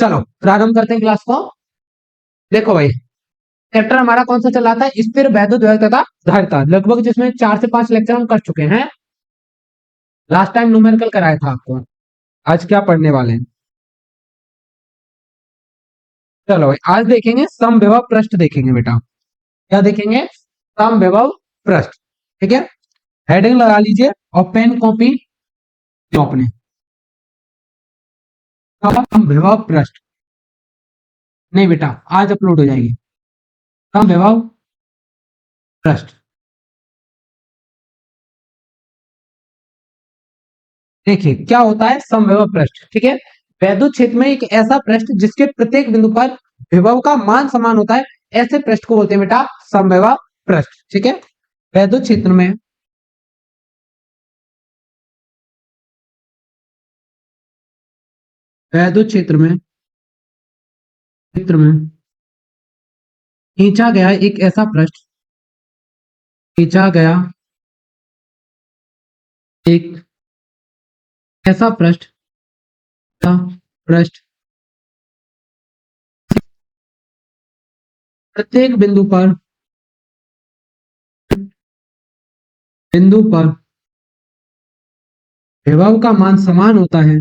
चलो प्रारंभ करते हैं क्लास को। देखो भाई, चैप्टर हमारा कौन सा चल रहा था? स्थिर वैद्युत द्वैत तथा धारिता, लगभग जिसमें 4 से 5 लेक्चर हम कर चुके हैं। लास्ट टाइम न्यूमेरिकल कराया था आपको। आज क्या पढ़ने वाले हैं? चलो भाई, आज देखेंगे समविभव पृष्ठ देखेंगे बेटा। क्या देखेंगे? समविभव पृष्ठ। ठीक है, हेडिंग लगा लीजिए और पेन कॉपी लो अपने। समविभव पृष्ठ नहीं बेटा, आज अपलोड हो जाएगी समविभव पृष्ठ। देखिए क्या होता है समविभव पृष्ठ। ठीक है, वैद्युत क्षेत्र में एक ऐसा पृष्ठ जिसके प्रत्येक बिंदु पर विभव का मान समान होता है, ऐसे पृष्ठ को बोलते हैं बेटा समविभव पृष्ठ। ठीक है, वैद्युत क्षेत्र में वैद्युत क्षेत्र में खींचा गया एक ऐसा पृष्ठ, खींचा गया एक ऐसा पृष्ठ प्रत्येक बिंदु पर विभव का मान समान होता है,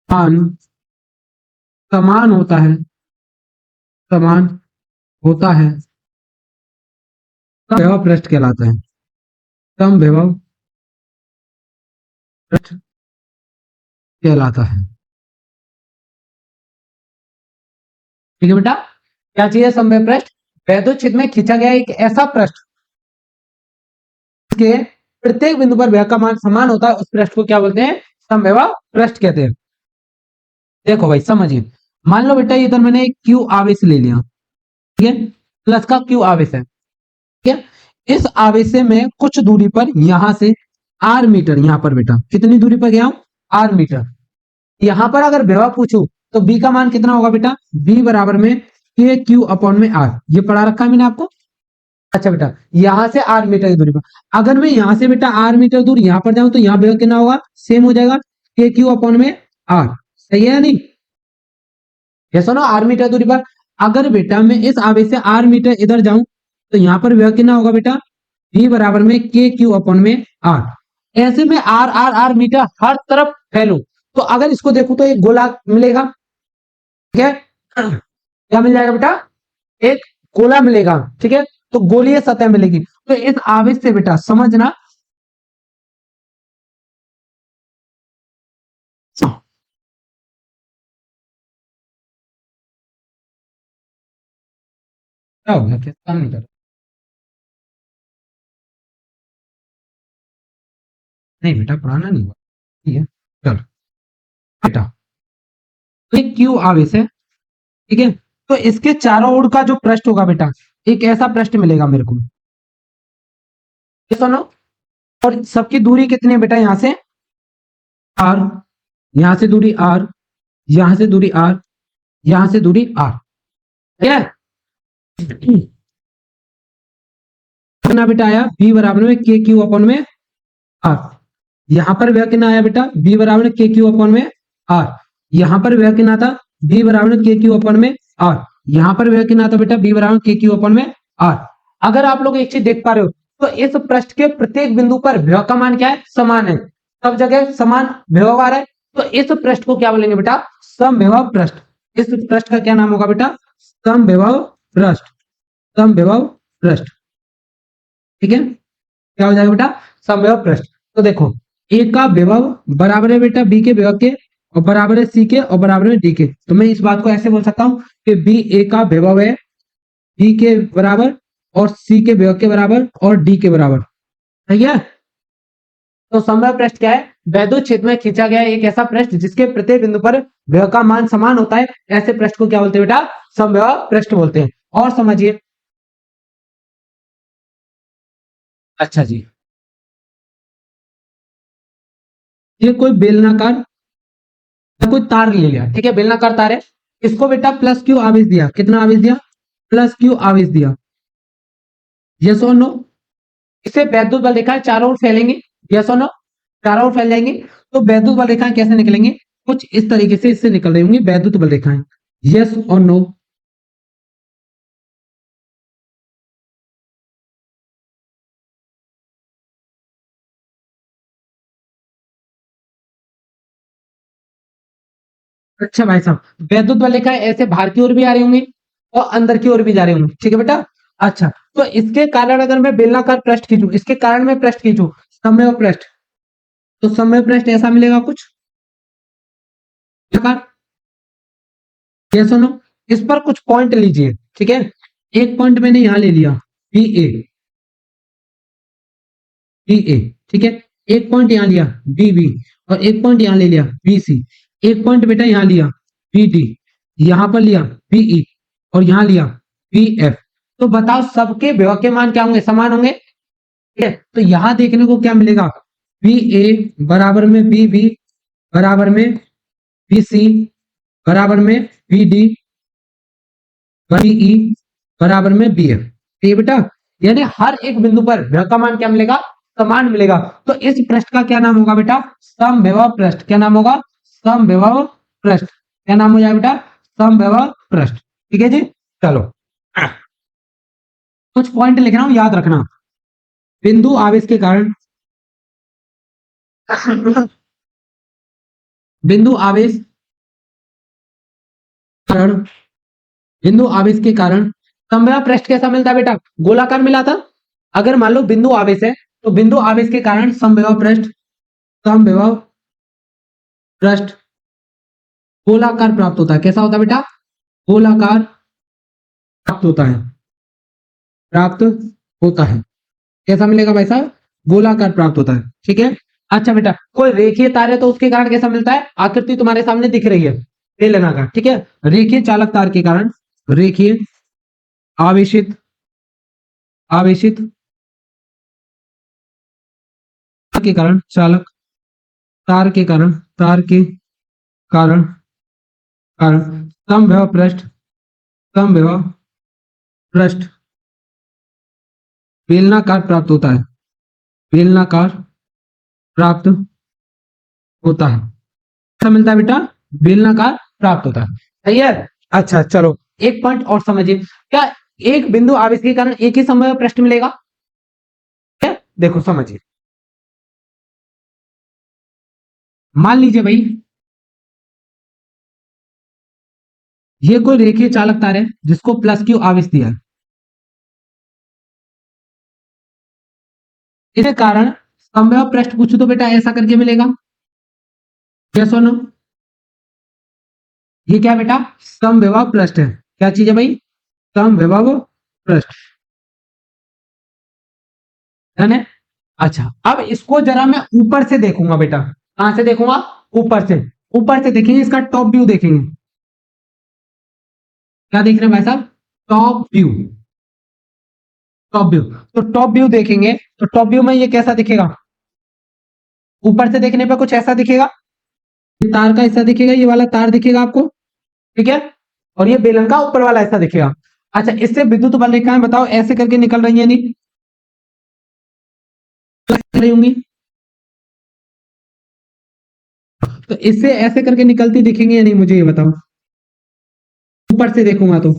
मान समान होता है, समान होता है, समविभव पृष्ठ कहलाता है। समविभव पृष्ठ कहलाता है। ठीक है बेटा, क्या चाहिए? समविभव पृष्ठ, वैद्युत क्षेत्र में खींचा गया एक ऐसा पृष्ठ के प्रत्येक बिंदु पर विभव का मान समान होता है, उस पृष्ठ को क्या बोलते हैं? समविभव पृष्ठ कहते हैं। देखो भाई समझिए, मान लो बेटा इधर मैंने एक क्यू आवेश ले लिया, ठीक है, प्लस का क्यू आवेश है। ठीक है, इस आवेश से मैं कुछ दूरी पर यहां से आर मीटर, यहां पर बेटा कितनी दूरी पर गया हूं? R metre. यहां पर अगर विभव पूछूं तो बी का मान कितना होगा बेटा? बी बराबर में के क्यू अपॉन में आर, ये पढ़ा रखा है मैंने आपको। अच्छा बेटा, यहां से आर मीटर की दूरी पर अगर मैं यहां से बेटा आर मीटर दूर यहां पर जाऊं तो यहां विभव कितना होगा? सेम हो जाएगा, के क्यू अपॉन में आर। सही है या नहीं? ये सुनो, आर मीटर दूरी पर अगर बेटा मैं इस आवेश से आर मीटर इधर जाऊं तो यहां पर विभव कितना होगा बेटा? v बराबर में के क्यू अपॉन में आर। ऐसे में आर आर आर मीटर हर तरफ फैलू तो अगर इसको देखो तो एक गोला मिलेगा। ठीक है, क्या मिल जाएगा बेटा? एक गोला मिलेगा। ठीक है, तो गोलीय सतह मिलेगी। तो इस आवेश से बेटा समझना, क्या हो गया? क्या काम नहीं कर रहा? नहीं बेटा, पढ़ाना नहीं हुआ। ठीक है, चलो बेटा, तो एक क्यू आवेश है। ठीक है, तो इसके चारों ओर का जो पृष्ठ होगा बेटा, एक ऐसा पृष्ठ मिलेगा मेरे को। ये सुनो, और सबकी दूरी कितनी है बेटा? यहां से आर, यहां से दूरी आर, यहां से दूरी आर, यहां से दूरी आर। ठीक है, कितना बेटा आया? बी बराबर में के क्यू अपॉन में आर। यहां पर वह कितना आया बेटा? बी बराबर में के क्यू अपॉन में आर। यहां पर वह कितना था? बी बराबर में के क्यू अपॉन में आर। यहां पर वह कितना था बेटा? बी बराबर में के क्यू अपॉन में आर। अगर आप लोग एक चीज देख पा रहे हो तो इस पृष्ठ के प्रत्येक बिंदु पर विभव का मान क्या है? समान है, सब जगह समान विभव आ रहा है। तो इस पृष्ठ को क्या बोलेंगे बेटा? समविभव पृष्ठ। इस पृष्ठ का क्या नाम होगा बेटा? समविभव पृष्ठ। समविभव पृष्ठ। ठीक है, क्या हो जाएगा बेटा? समविभव पृष्ठ। तो देखो, ए का विभव बराबर है बेटा बी के विभव के, और बराबर है सी के, और बराबर है डी के। तो मैं इस बात को ऐसे बोल सकता हूं कि बी ए का विभव है बी के बराबर, और सी के विभव के बराबर, और डी के बराबर। ठीक है, तो समविभव पृष्ठ क्या है? वैद्युत क्षेत्र में खींचा गया एक ऐसा पृष्ठ जिसके प्रत्येक बिंदु पर विभव का मान समान होता है, ऐसे पृष्ठ को क्या बोलते हैं बेटा? समविभव पृष्ठ बोलते हैं। और समझिए, अच्छा जी, ये कोई बेलनाकार कोई तार ले लिया। ठीक है, बेलनाकार तार है, इसको बेटा प्लस क्यू आवेश दिया। कितना आवेश दिया? प्लस क्यू आवेश दिया। यस और नो? इसे वैद्युत बल देखा है, चारों ओर फैलेंगे। यस और नो? चारों ओर फैल जाएंगे। तो वैद्युत बल रेखाएं कैसे निकलेंगे, कुछ इस तरीके से इससे निकल रही होंगी वैद्युत बल रेखाएं। यस और नो? अच्छा भाई साहब, वैद्युत बल रेखाएं ऐसे बाहर की ओर भी आ रही होंगी और अंदर की ओर भी जा रही होंगी, ठीक है बेटा। अच्छा, तो इसके कारण अगर मैं बेलनाकार पृष्ठ खींचूं, इसके कारण मैं पृष्ठ खींचूं, सममेय पृष्ठ, तो सममेय पृष्ठ ऐसा मिलेगा कुछ प्रकार। ये सुनो, इस पर कुछ पॉइंट लीजिए, ठीक है। एक पॉइंट मैंने यहां ले लिया बी ए, बी ए, ठीक है। एक पॉइंट यहां लिया बी बी, और एक पॉइंट यहां ले लिया बी सी। एक पॉइंट बेटा यहां लिया बी डी, यहां पर लिया बी ई, और यहां लिया बी एफ। तो बताओ सबके विभव के मान क्या होंगे, समान होंगे, ठीक है। तो यहां देखने को क्या मिलेगा, बी ए बराबर में बी बी बराबर में बी सी बराबर में बी डी बीई बराबर में बी एफ, ठीक है बेटा। यानी हर एक बिंदु पर विभव का मान क्या मिलेगा, समान मिलेगा। तो इस पृष्ठ का क्या नाम होगा बेटा, समविभव पृष्ठ। क्या नाम होगा, समविभव पृष्ठ। क्या नाम हो जाएगा बेटा, समविभव पृष्ठ, ठीक है जी। चलो कुछ पॉइंट लिख रहा हूं, याद रखना। बिंदु आवेश के कारण बिंदु आवेश कारण बिंदु आवेश के कारण समविभव पृष्ठ कैसा मिलता है बेटा, गोलाकार मिला था। अगर मान लो बिंदु आवेश है, तो बिंदु आवेश के कारण समविभव पृष्ठ, समविभव पृष्ठ गोलाकार प्राप्त होता है। कैसा होता है बेटा, गोलाकार प्राप्त होता है, प्राप्त होता है। कैसा मिलेगा भाई साहब, गोलाकार प्राप्त होता है, ठीक है। अच्छा बेटा, कोई रेखीय तार है तो उसके कारण कैसा मिलता है, आकृति तुम्हारे सामने दिख रही है बेलनाकार, ठीक है। रेखीय चालक तार के कारण, रेखीय आवेशित आवेशित के कारण, चालक तार के कारण, तार के कारण कारण समविभव पृष्ठ, समविभव पृष्ठ बेलनाकार प्राप्त होता है, बेलनाकार प्राप्त होता है। क्या मिलता है बेटा, बेलनाकार प्राप्त होता है, सही है। अच्छा चलो एक पॉइंट और समझिए, क्या एक बिंदु आवेश के कारण एक ही समविभव पृष्ठ मिलेगा, क्या? देखो समझिए, मान लीजिए भाई ये कोई रेखीय चालक तार है जिसको प्लस क्यू आवेश दिया है, इसके कारण समविभव पृष्ठ पूछो तो बेटा ऐसा करके मिलेगा। क्या सुनो, ये क्या बेटा, समविभव पृष्ठ है। क्या चीज है भाई, समविभव पृष्ठ, है ना। अच्छा, अब इसको जरा मैं ऊपर से देखूंगा बेटा, कहां से देखूंगा, ऊपर से। ऊपर से देखेंगे, इसका टॉप व्यू देखेंगे। क्या देख रहे हैं भाई साहब, टॉप व्यू, टॉप व्यू। तो टॉप व्यू देखेंगे, तो टॉप व्यू में ये कैसा दिखेगा, ऊपर से देखने पर कुछ ऐसा दिखेगा, ये तार का हिस्सा दिखेगा, ये वाला तार दिखेगा आपको, ठीक है। और ये बेलन का ऊपर वाला हिस्सा दिखेगा। अच्छा, इससे विद्युत बल रेखाएं बताओ ऐसे करके निकल रही है, नहीं रही होंगी, तो इससे ऐसे करके निकलती दिखेंगी या नहीं, मुझे ये बताओ, ऊपर से देखूंगा तो।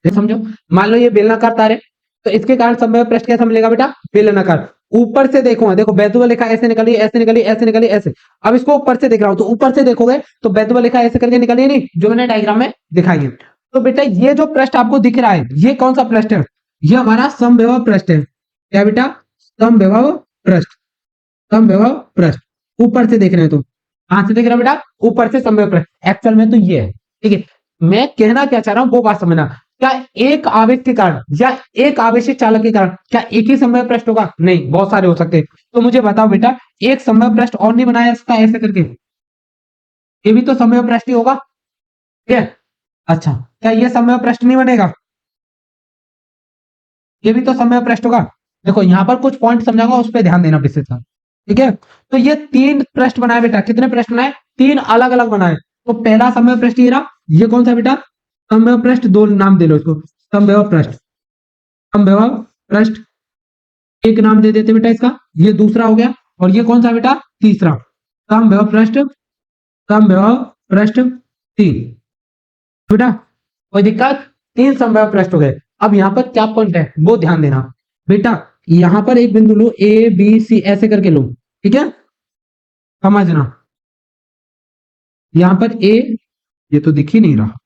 ये समझो, मान लो ये बेलनाकार तार है, तो इसके कारण समबाहु पृष्ठ कैसा मिलेगा बेटा, बेलनाकार। ऊपर से देखूंगा, देखो वैद्युत रेखा ऐसे निकली, ऐसे निकली, ऐसे निकली, ऐसे। अब इसको ऊपर से देख रहा हूं, तो ऊपर से देखोगे तो वैद्युत रेखा ऐसे करके निकली नहीं, जो मैंने डायग्राम में दिखाई है। तो बेटा ये जो पृष्ठ आपको दिख रहा है, ये कौन सा पृष्ठ है, ये हमारा समविभव पृष्ठ है। क्या बेटा, समविभव पृष्ठ, समविभव पृष्ठ। ऊपर से देख रहे हैं तो, कहां से देख रहे हो बेटा, ऊपर से समविभव पृष्ठ। एक्चुअल में तो ये है, ठीक है। मैं कहना क्या चाह रहा हूं वो बात समझना, क्या एक आवेश के कारण या एक आवेशित चालक के कारण क्या एक ही समविभव पृष्ठ होगा, नहीं, बहुत सारे हो सकते हैं। तो मुझे बताओ बेटा, एक समविभव पृष्ठ और नहीं बनाया सकता ऐसे करके, ये भी तो समविभव पृष्ठ ही होगा, ठीक है। अच्छा, क्या ये समविभव पृष्ठ नहीं बनेगा, ये भी तो समविभव पृष्ठ होगा। देखो यहां पर कुछ पॉइंट समझाऊंगा, उस पर ध्यान देना विशेष, ठीक है। तो ये तीन पृष्ठ बनाए बेटा, कितने पृष्ठ बनाए, तीन अलग अलग बनाए। तो पहला समविभव पृष्ठ ये रहा, ये कौन सा बेटा, समविभव पृष्ठ, दो नाम दे लो इसको, समविभव पृष्ठ, समविभव पृष्ठ एक नाम दे देते बेटा इसका, ये दूसरा हो गया, और ये कौन सा बेटा, तीसरा। समविभव पृष्ठ, समविभव पृष्ठ 3 बेटा, कोई दिक्कत, 3 समविभव पृष्ठ हो गए। अब यहाँ पर क्या पॉइंट है वो ध्यान देना बेटा, यहाँ पर एक बिंदु लो, ए बी सी ऐसे करके लो, ठीक है, समझना। यहाँ पर ए, ये तो दिख ही नहीं रहा,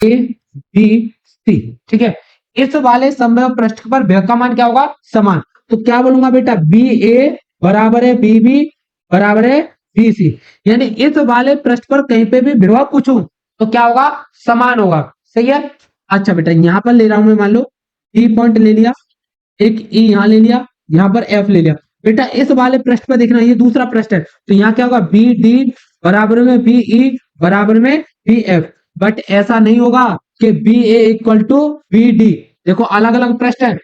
ए बी सी, ठीक है। इस वाले समविभव पृष्ठ पर विभव का मान क्या होगा, समान। तो क्या बोलूंगा बेटा, बी ए बराबर है बी बी बराबर है बी सी, यानी इस वाले पृष्ठ पर कहीं पे भी विभव पूछूं तो क्या होगा, समान होगा, सही है। अच्छा बेटा, यहां पर ले रहा हूं मैं, मान लो ई पॉइंट ले लिया, एक ई यहां ले लिया, यहां पर एफ ले लिया बेटा। इस वाले पृष्ठ पर देखना, ये दूसरा पृष्ठ है, तो यहाँ क्या होगा, बी डी बराबर में बी ई बराबर में बी एफ। बट ऐसा नहीं होगा कि B A equal to B D, देखो अलग अलग पृष्ठ है,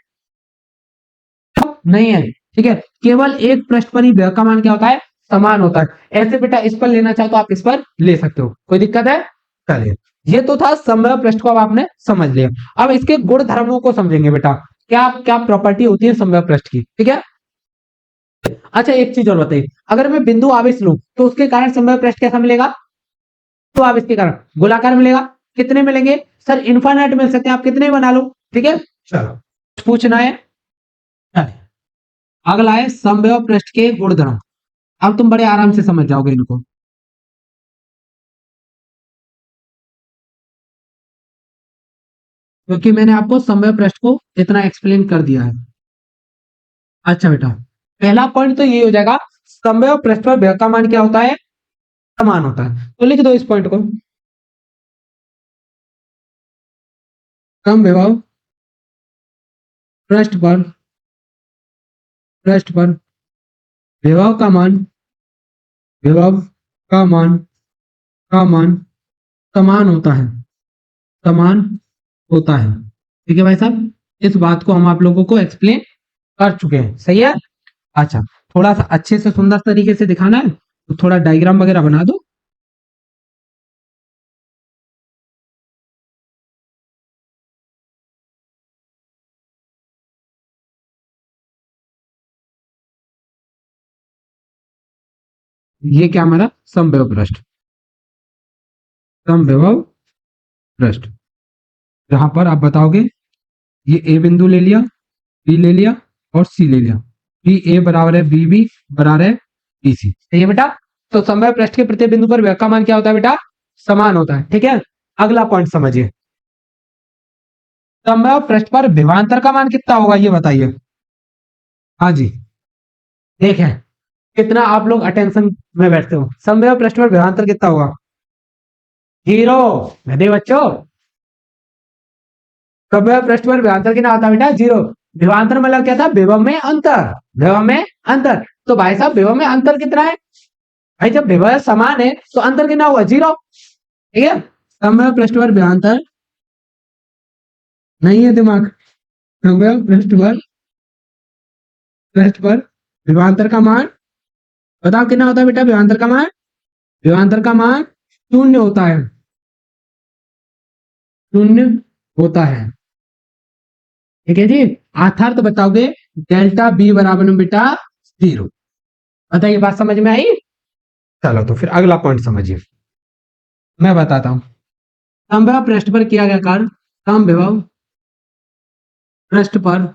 नहीं है, ठीक है। केवल एक पृष्ठ पर ही विभव का मान क्या होता है, समान होता है। ऐसे बेटा इस पर लेना चाहो तो आप इस पर ले सकते हो, कोई दिक्कत है। चलिए, ये तो था समविभव पृष्ठ को, अब आपने समझ लिया। अब इसके गुण धर्मों को समझेंगे बेटा, क्या क्या प्रॉपर्टी होती है समविभव पृष्ठ की, ठीक है। अच्छा एक चीज और बताइए, अगर मैं बिंदु आवेश लूं तो उसके कारण समविभव पृष्ठ कैसा मिलेगा, तो आवेश के कारण गोलाकार मिलेगा। कितने मिलेंगे सर, इनफाइनाइट मिल सकते हैं, आप कितने बना लो, ठीक है। चलो पूछना है, अगला है समविभव पृष्ठ के गुणधर्म। अब तुम बड़े आराम से समझ जाओगे इनको, क्योंकि मैंने आपको समविभव पृष्ठ को इतना एक्सप्लेन कर दिया है। अच्छा बेटा, पहला पॉइंट तो ये हो जाएगा, समविभव पृष्ठ पर विभव का मान क्या होता है, समान होता है। तो लिख दो इस पॉइंट को, समविभव पृष्ठ पर विभव का मान, विभव का मान समान होता है, समान होता है, ठीक है भाई साहब। इस बात को हम आप लोगों को एक्सप्लेन कर चुके हैं, सही है। अच्छा, थोड़ा सा अच्छे से सुंदर तरीके से दिखाना है तो थोड़ा डायग्राम वगैरह बना दो। ये क्या हमारा समविभव पृष्ठ, समविभव पृष्ठ, जहां पर आप बताओगे ये ए बिंदु ले लिया, बी ले लिया और सी ले लिया, बी ए बराबर है बी बी बराबर है बी सी, सही है बेटा। तो समविभव पृष्ठ के प्रत्येक बिंदु पर विभव का मान क्या होता है बेटा, समान होता है, ठीक है। अगला पॉइंट समझिए, समविभव पृष्ठ पर विभवांतर का मान कितना होगा ये बताइए। हाँ जी, देखें कितना आप लोग अटेंशन में बैठते हो। समविभव पृष्ठ पर विभवांतर कितना होगा, 0। मेरे बच्चों, समविभव पृष्ठ पर विभवांतर कितना होता है बेटा, 0। विभवांतर मतलब क्या था, विभव में अंतर, विभव में अंतर। तो भाई साहब विभव में अंतर कितना है, भाई जब विभव समान है तो अंतर कितना होगा, 0, ठीक है। समविभव पृष्ठ पर विभवांतर नहीं है दिमाग, समविभव पृष्ठ पर विभवांतर का मान बताओ कितना होता है बेटा, विभवांतर का मान, विभवांतर का मान 0 होता है, 0 होता है, ठीक है जी। अर्थात बताओगे डेल्टा बी बराबर में बेटा 0। बताइए बात समझ में आई। चलो तो फिर अगला पॉइंट समझिए, मैं बताता हूं। समविभव पृष्ठ पर किया गया कार्य, समविभव पृष्ठ पर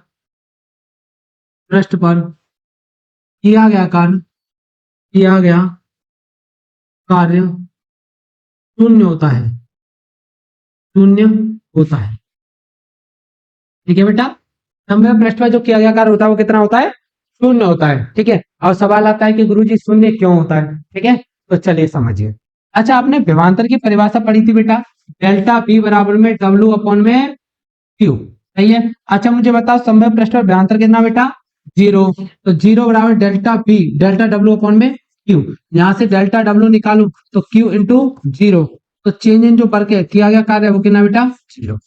किया गया कार्य 0 होता है, 0 होता है, ठीक है बेटा। समविभव पृष्ठ पर जो किया गया कार्य होता है वो कितना होता है, 0 होता है, ठीक है। और सवाल आता है कि गुरुजी 0 क्यों होता है, ठीक है। तो चलिए समझिए। अच्छा, आपने विभवांतर की परिभाषा पढ़ी थी बेटा, डेल्टा बी बराबर में डब्ल्यू अपॉन में क्यू, सही है। अच्छा मुझे बताओ समविभव पृष्ठ पर विभवांतर कितना बेटा, 0। तो 0 बराबर delta B, delta W upon में क्यू, यहां से डेल्टा डब्ल्यू निकालू तो क्यू इंटू 0, तो चेंज इन जो वर्क है किया गया कार्य वो कितना बेटा, 0,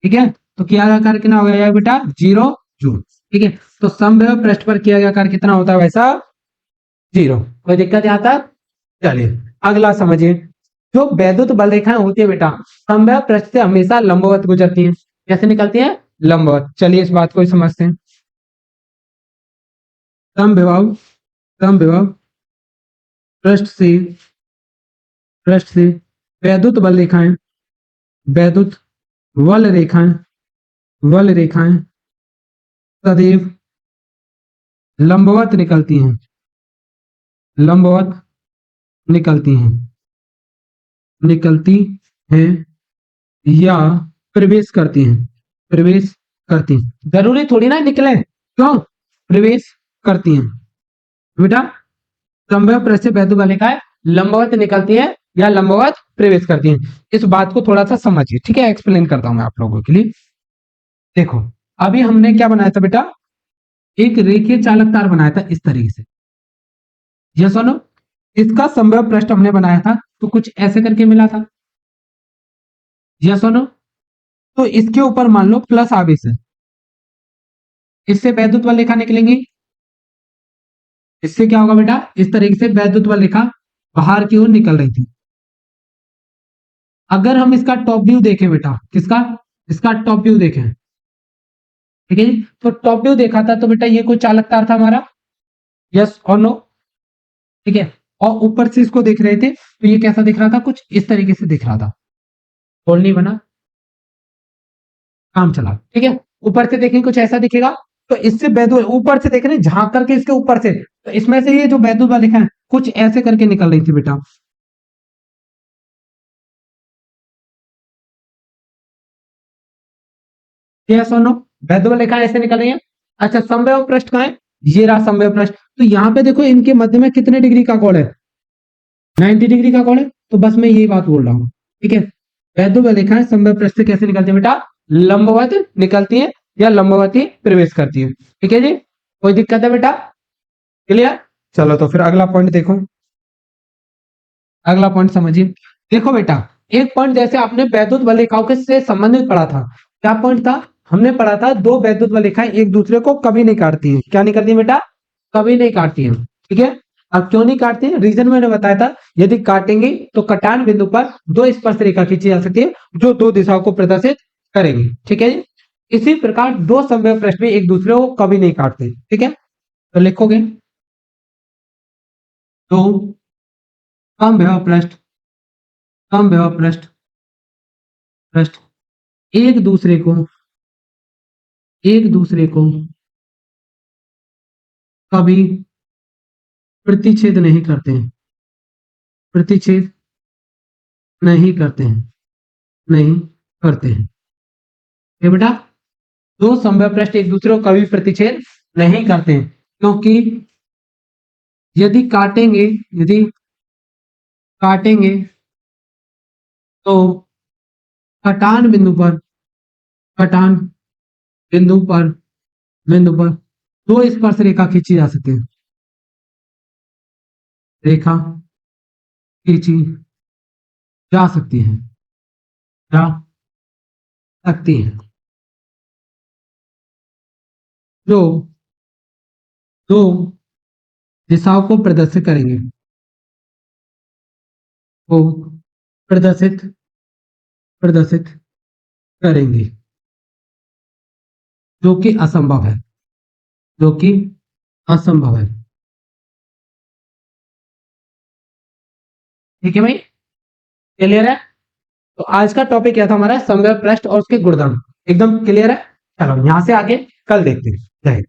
ठीक है। तो किया गया कार्य कितना हो गया बेटा, 0 जूल, ठीक है। तो समविभव पृष्ठ पर किया गया कार्य कितना होता है वैसा, 0। कोई दिक्कत यहाँ तक। चलिए अगला समझिए, जो वैद्युत बल रेखाएं होती है बेटा समविभव पृष्ठ से हमेशा लंबवत गुजरती हैं, कैसे निकलती हैं, लंबवत। चलिए इस बात को समझते हैं। समविभव समविभव पृष्ठ से वैद्युत बल रेखाएं वैद्युत बल रेखाएं सदैव लंबवत निकलती हैं निकलती हैं या प्रवेश करती हैं। जरूरी थोड़ी ना निकले, क्यों? प्रवेश करती हैं बेटा। समविभव पृष्ठ से वैद्युत बल रेखाएं लंबवत निकलती हैं या लंबवत प्रवेश करती हैं। इस बात को थोड़ा सा समझिए, ठीक है? एक्सप्लेन करता हूं मैं आप लोगों के लिए। देखो, अभी हमने क्या बनाया था बेटा? एक रेखीय चालक तार बनाया था इस तरीके से। यस और नो? इसका समविभव पृष्ठ हमने बनाया था तो कुछ ऐसे करके मिला था। यस और नो? तो इसके ऊपर मान लो प्लस आवेश है, इससे वैद्युत बल रेखा निकलेंगी। इससे क्या होगा बेटा? इस तरीके से वैद्युत बल रेखा बाहर की ओर निकल रही थी। अगर हम इसका टॉप व्यू देखें बेटा, किसका? इसका टॉप व्यू देखें, ठीक है जी? तो टॉप व्यू देखा था तो बेटा ये कोई चालक तार था हमारा। यस और नो? ठीक है। और ऊपर से इसको देख रहे थे तो ये कैसा दिख रहा था? कुछ इस तरीके से दिख रहा था। होल नहीं बना, काम चला, ठीक है। ऊपर से देखें कुछ ऐसा दिखेगा, तो इससे वैद्युत ऊपर से देख रहे हैं झांक करके इसके ऊपर से, तो इसमें से ये जो वैद्युत बल रेखा है कुछ ऐसे करके निकल रही थी बेटा। यस और नो? वैद्युत बल रेखा ऐसे निकल रही है। अच्छा, समविभव पृष्ठ कहाँ है? ये रहा समविभव पृष्ठ। तो यहाँ पे देखो इनके मध्य में कितने डिग्री का कोण है? 90 डिग्री का कोण है। तो बस मैं यही बात बोल रहा हूँ, ठीक है। वैद्युत बल रेखाएं समविभव पृष्ठ से कैसे निकलती है बेटा? लंबवत निकलती है या लंबवत ही प्रवेश करती है, ठीक है जी। कोई दिक्कत है बेटा? क्लियर? चलो तो फिर अगला पॉइंट देखो, अगला पॉइंट समझिए। देखो बेटा, एक पॉइंट जैसे आपने वैद्युत बल रेखाओं के से संबंधित पढ़ा था। क्या पॉइंट था? हमने पढ़ा था दो वैद्युत बल रेखाएं एक दूसरे को कभी नहीं काटती हैं। क्या नहीं करती बेटा? कभी नहीं काटती हैं, ठीक है। अब क्यों नहीं काटती हैं? रीजन मैंने बताया था। यदि काटेंगे तो कटान बिंदु पर दो स्पर्श रेखा खींची जा सकती है जो दो दिशाओं को प्रदर्शित करेंगी, ठीक है जी। इसी प्रकार दो समविभव पृष्ठ भी एक दूसरे को कभी नहीं काटते, ठीक है। तो लिखोगे दो समविभव पृष्ठ पृष्ठ एक दूसरे को कभी प्रतिच्छेद नहीं करते हैं, प्रतिच्छेद नहीं करते हैं, नहीं करते हैं, ये बेटा। दो समविभव पृष्ठ एक दूसरे को कभी प्रतिच्छेद नहीं करते हैं, क्योंकि यदि काटेंगे तो कटान कटान बिंदु पर दो स्पर्श रेखा खींची जा सकती है, रेखा खींची जा सकती है, जा सकती है, जो दो दिशाओं को प्रदर्शित करेंगे, वो प्रदर्शित करेंगे, जो कि असंभव है, जो कि असंभव है, ठीक है भाई। क्लियर है? तो आज का टॉपिक क्या था हमारा? समविभव पृष्ठ और उसके गुणधर्म। एकदम क्लियर है? चलो यहां से आगे कल देखते हैं। जय हिंद।